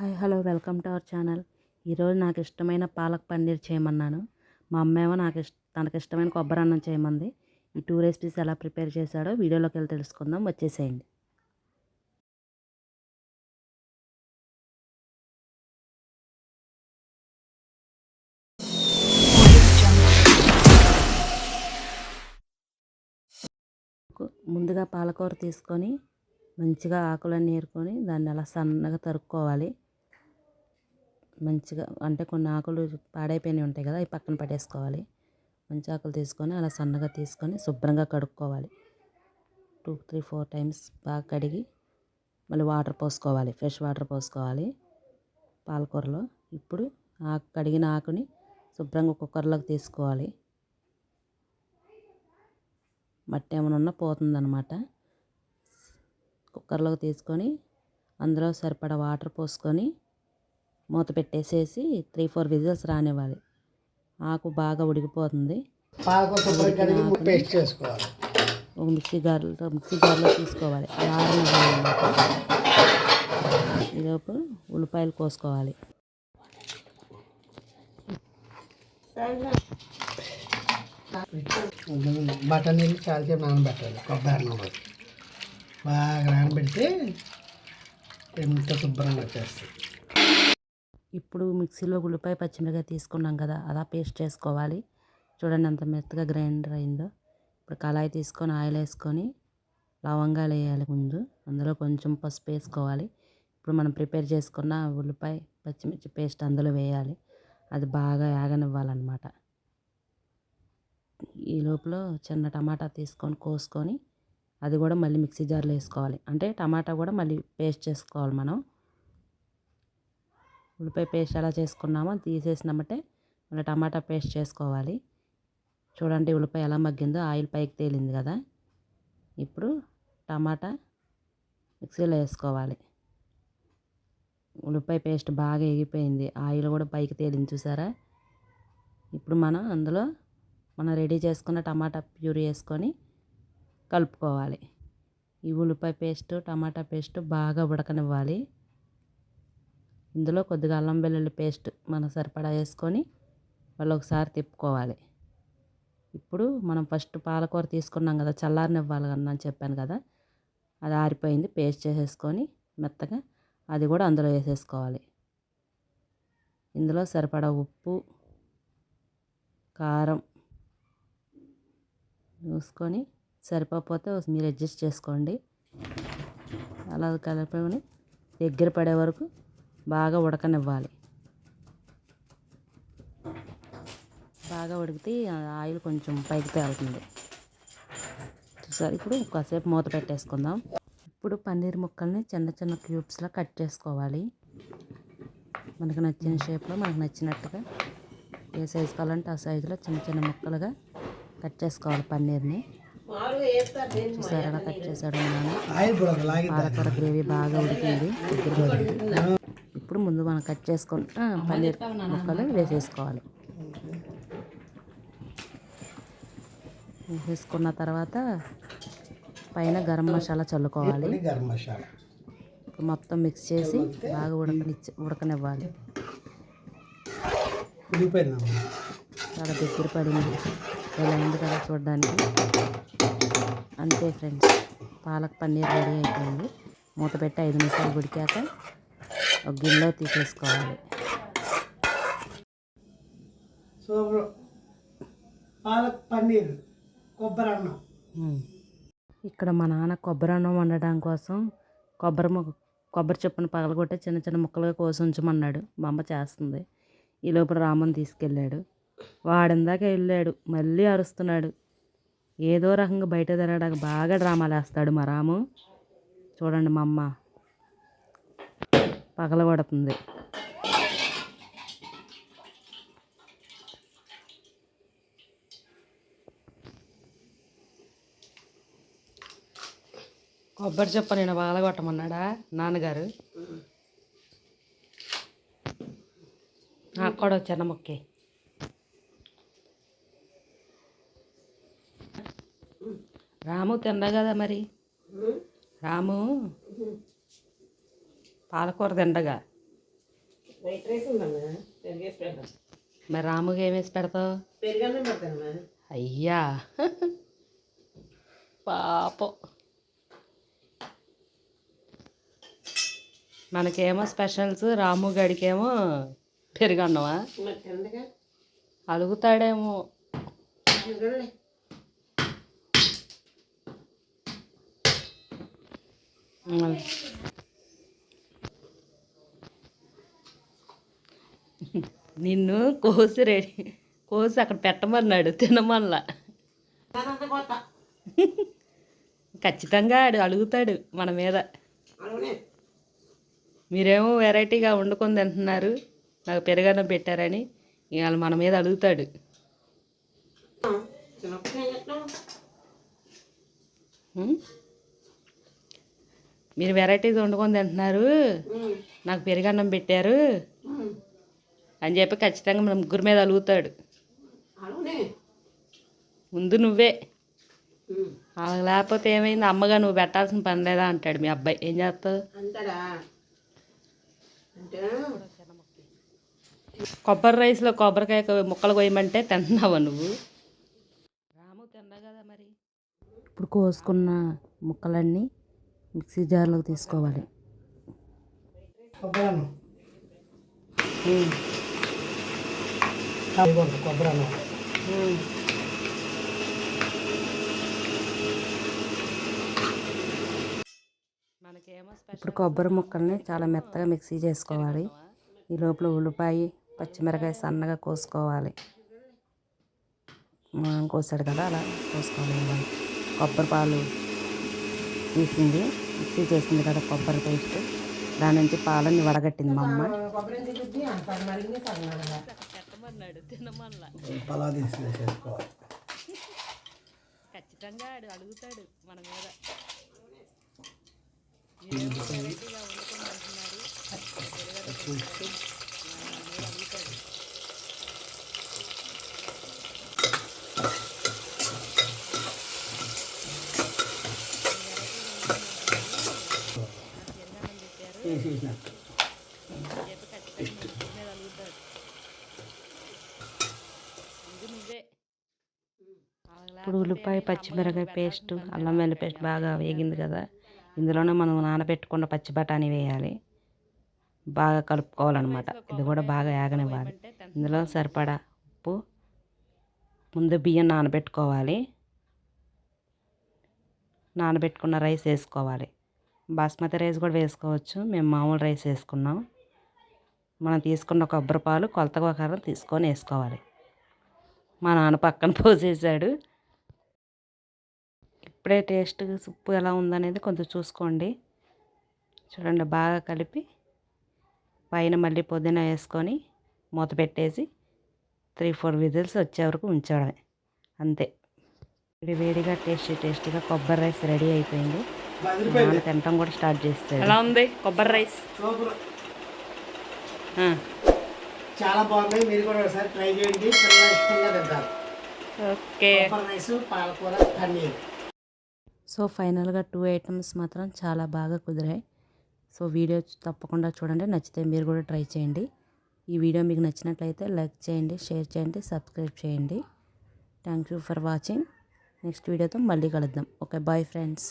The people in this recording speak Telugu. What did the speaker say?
Hi hello welcome to our channel. ఈరోజు నాకు ఇష్టమైన పాలక్ పన్నీర్ చేయమన్నాను. మా అమ్మ ఏమో తనకు ఇష్టమైన కొబ్బరి అన్నం చేయమంది. ఈ 2 రెసిపీస్ ఎలా ప్రిపేర్ చేశాడో వీడియోలోకి వెళ్ళి తెలుసుకుందాం. వచ్చేసేయండి. ముందుగా పాలకూర తీసుకొని మంచిగా ఆకులన్నీ ఏరుకొని దాన్ని అలా సన్నగా తరుక్కోవాలి. మంచిగా అంటే కొన్ని ఆకులు పాడైపోయినవి ఉంటాయి కదా, అవి పక్కన పడేసుకోవాలి. మంచి ఆకులు తీసుకొని అలా సన్నగా తీసుకొని శుభ్రంగా కడుక్కోవాలి. 2-3-4 టైమ్స్ బాగా కడిగి మళ్ళీ వాటర్ పోసుకోవాలి, ఫ్రెష్ వాటర్ పోసుకోవాలి పాలకూరలో. ఇప్పుడు కడిగిన ఆకుని శుభ్రంగా కుక్కర్లోకి తీసుకోవాలి. మట్టి ఏమైనా ఉన్నా పోతుందన్నమాట. కుక్కర్లోకి తీసుకొని అందులో సరిపడా వాటర్ పోసుకొని మూత పెట్టేసేసి 3-4 విజిల్స్ రానివ్వాలి. ఆకు బాగా ఉడికిపోతుంది. పేస్ట్ చేసుకోవాలి. ఒక మిక్సీ జార్లో తీసుకోవాలి. ఆరనివ్వాలన్నమాట. ఈలోపు ఉల్లిపాయలు కోసుకోవాలి. బఠానీలు చాలాసేపు నానబెట్టాలి. కొబ్బరి అన్నం బాగా నానబెడితే ఎంత శుభ్రంగా వచ్చేస్తుంది. ఇప్పుడు మిక్సీలో ఉల్లిపాయ పచ్చిమిరపకాయ తీసుకున్నాం కదా, అలా పేస్ట్ చేసుకోవాలి. చూడండి ఎంత మెత్తగా గ్రైండర్ అయిందో. ఇప్పుడు కళాయి తీసుకొని ఆయిల్ వేసుకొని లవంగాలు వేయాలి ముందు. అందులో కొంచెం పసుపు వేసుకోవాలి. ఇప్పుడు మనం ప్రిపేర్ చేసుకున్న ఉల్లిపాయ పచ్చిమిర్చి పేస్ట్ అందులో వేయాలి. అది బాగా యాగనివ్వాలన్నమాట. ఈ లోపల చిన్న టమాటా తీసుకొని కోసుకొని అది కూడా మళ్ళీ మిక్సీ జార్లో వేసుకోవాలి. అంటే టమాటా కూడా మళ్ళీ పేస్ట్ చేసుకోవాలి మనం. ఉల్లిపాయ పేస్ట్ ఎలా చేసుకున్నామో తీసేసినామంటే మళ్ళీ టమాటా పేస్ట్ చేసుకోవాలి. చూడండి ఉల్లిపాయ ఎలా మగ్గిందో, ఆయిల్ పైకి తేలింది కదా. ఇప్పుడు టమాటా మిక్సీలో వేసుకోవాలి. ఉల్లిపాయ పేస్ట్ బాగా ఎగిపోయింది, ఆయిల్ కూడా పైకి తేలింది చూసారా. ఇప్పుడు అందులో మనం రెడీ చేసుకున్న టమాటా ప్యూరీ వేసుకొని కలుపుకోవాలి. ఈ ఉల్లిపాయ పేస్ట్ టమాటా పేస్ట్ బాగా ఉడకనివ్వాలి. ఇందులో కొద్దిగా అల్లం వెల్లుల్లి పేస్ట్ మనం సరిపడా వేసుకొని మళ్ళీ ఒకసారి తిప్పుకోవాలి. ఇప్పుడు మనం ఫస్ట్ పాలకూర తీసుకున్నాం కదా, చల్లారనివ్వాలి అని చెప్పాను కదా, అది ఆరిపోయింది. పేస్ట్ చేసేసుకొని మెత్తగా అది కూడా అందులో వేసేసుకోవాలి. ఇందులో సరిపడా ఉప్పు కారం చూసుకొని సరిపోతే మీరు అడ్జస్ట్ చేసుకోండి. అలా కలుపుకొని దగ్గర పడే వరకు బాగా ఉడకనివ్వాలి. బాగా ఉడికితే ఆయిల్ కొంచెం పైకి తేలుతుంది చూసారు. ఇప్పుడు కాసేపు మూత పెట్టేసుకుందాం. ఇప్పుడు పన్నీర్ ముక్కల్ని చిన్న చిన్న క్యూబ్స్లో కట్ చేసుకోవాలి. మనకు నచ్చిన షేప్లో మనకు నచ్చినట్టుగా ఏ సైజు కావాలంటే ఆ సైజులో చిన్న చిన్న ముక్కలుగా కట్ చేసుకోవాలి పన్నీర్ని. చూసారు ఎలా కట్ చేశాడు. పాలకూర గ్రేవీ బాగా ఉడికింది, ఇప్పుడు ముందు మనం కట్ చేసుకుంటా పన్నీర్ ముక్కలు వేసేసుకోవాలి. వేసుకున్న తర్వాత పైన గరం మసాలా చల్లుకోవాలి. మొత్తం మిక్స్ చేసి బాగా ఉడకనివ్వాలి. చాలా దగ్గర పడింది, ఇలా ఉంది కదా చూడడానికి. అంతే ఫ్రెండ్స్, పాలక్ పన్నీర్ రెడీ అయిపోయింది. మూత పెట్టి 5 నిమిషాలు ఉడికాక ఒక గిన్నెలో తీసేసుకోవాలి. సో పాలక్ పన్నీర్ కొబ్బరి అన్నం. ఇక్కడ మా నాన్న కొబ్బరి అన్నం వండడం కోసం కొబ్బరి చెప్పును పగలగొట్టి చిన్న చిన్న ముక్కలుగా కోసి ఉంచమన్నాడు. మా అమ్మ చేస్తుంది. ఈ లోపల రామన్ తీసుకెళ్ళాడు. వాడిందాక వెళ్ళాడు, మళ్ళీ అరుస్తున్నాడు. ఏదో రకంగా బయట తిరగడానికి బాగా డ్రామాలు వేస్తాడు మా రాము. చూడండి మా అమ్మ పగలగొడుతుంది. కొబ్బరి చెప్ప నేను పగలగొట్టమన్నాడా నాన్నగారు? నాకు కూడా చిన్న ముక్కే. రాము తిండా కదా మరి, రాము పాలకూర తిండగా వైట్ రైస్ ఉందమ్మా, పెరిగేసి పెడతాం. మరి రాముకి ఏమేసి పెడతావు? పెరుగన్నం పెడతానమ్మా. అయ్యా పాపం. మనకేమో స్పెషల్స్, రాము గడికేమో పెరుగన్నమా? మరి తిండగా అలుగుతాడేమో. చూడండి. నిన్ను కోసి అక్కడ పెట్టమన్నాడు, తినమల్లా. ఖచ్చితంగా ఆడు అడుగుతాడు మన మీద. మీరేమో వెరైటీగా వండుకొని తింటున్నారు, నాకు పెరుగన్నం పెట్టారని. ఇవాళ మన మీద అడుగుతాడు. మీరు వెరైటీగా వండుకొని తింటున్నారు, నాకు పెరుగన్నం పెట్టారు అని చెప్పి ఖచ్చితంగా మన ముగ్గురు మీద అలుగుతాడు. ముందు నువ్వే. అలా లేకపోతే ఏమైంది, అమ్మగా నువ్వు పెట్టాల్సిన పని లేదా అంటాడు మీ అబ్బాయి. ఏం చేస్తావు? కొబ్బరి రైస్లో కొబ్బరికాయ ముక్కలు కోయమంటే తింటున్నావా నువ్వు? రాము తిన్నా కదా మరి. ఇప్పుడు కోసుకున్న ముక్కలన్నీ మిక్సీ జార్లోకి తీసుకోవాలి. కొబ్బరి అన్నం. ఇప్పుడు కొబ్బరి ముక్కల్ని చాలా మెత్తగా మిక్సీ చేసుకోవాలి. ఈ లోపల ఉల్లిపాయ, పచ్చిమిరకాయ సన్నగా కోసుకోవాలి. కోసాడు కదా, అలా కోసుకోవాలి. కొబ్బరి పాలు తీసింది, మిక్సీ చేసింది కదా కొబ్బరి పేస్ట్, దాని నుంచి పాలని వడగట్టింది మా అమ్మ. ఖచ్చితంగా అడుగుతాడు మన మీద. ఇప్పుడు ఉల్లిపాయ, పచ్చిమిరకాయ పేస్ట్, అల్లం వెల్లుల్లి పేస్ట్ బాగా వేగింది కదా, ఇందులోనే మనం నానబెట్టుకున్న పచ్చి బఠానీ వేయాలి. బాగా కలుపుకోవాలన్నమాట. ఇది కూడా బాగా వేగనివ్వాలి. ఇందులో సరిపడా ఉప్పు, ముందు బియ్యం నానబెట్టుకోవాలి. నానబెట్టుకున్న రైస్ వేసుకోవాలి. బాస్మతి రైస్ కూడా వేసుకోవచ్చు, మేము మామూలు రైస్ వేసుకున్నాం. మనం తీసుకున్న కొబ్బరి పాలు కొలత ప్రకారం తీసుకొని వేసుకోవాలి. మా నాన్న పక్కన పోసేసాడు. ఇప్పుడే టేస్ట్ ఉప్పు ఎలా ఉందనేది కొంచెం చూసుకోండి. చూడండి, బాగా కలిపి పైన మళ్ళీ పుదీనా వేసుకొని మూత పెట్టేసి 3-4 విజిల్స్ వచ్చే వరకు ఉంచడమే, అంతే. వేడిగా టేస్టీగా కొబ్బరి రైస్ రెడీ అయిపోయింది. నాన్న తినటం కూడా స్టార్ట్ చేస్తాడు. ఎలా ఉంది కొబ్బరి రైస్? చాలా బాగుంది. మీరు కూడా ఒకసారి ట్రై చేయండి, పిల్లలు ఇష్టంగా తింటారు. ఓకే. కొబ్బరి రైస్, పాలకూర, పన్నీర్. సో ఫైనల్గా 2 ఐటమ్స్ మాత్రం చాలా బాగా కుదిరాయి. సో వీడియో తప్పకుండా చూడండి, నచ్చితే మీరు కూడా ట్రై చేయండి. ఈ వీడియో మీకు నచ్చినట్లయితే లైక్ చేయండి, షేర్ చేయండి, సబ్స్క్రైబ్ చేయండి. Thank you for watching. Next వీడియోతో మళ్ళీ కలుద్దాం. Okay, bye friends.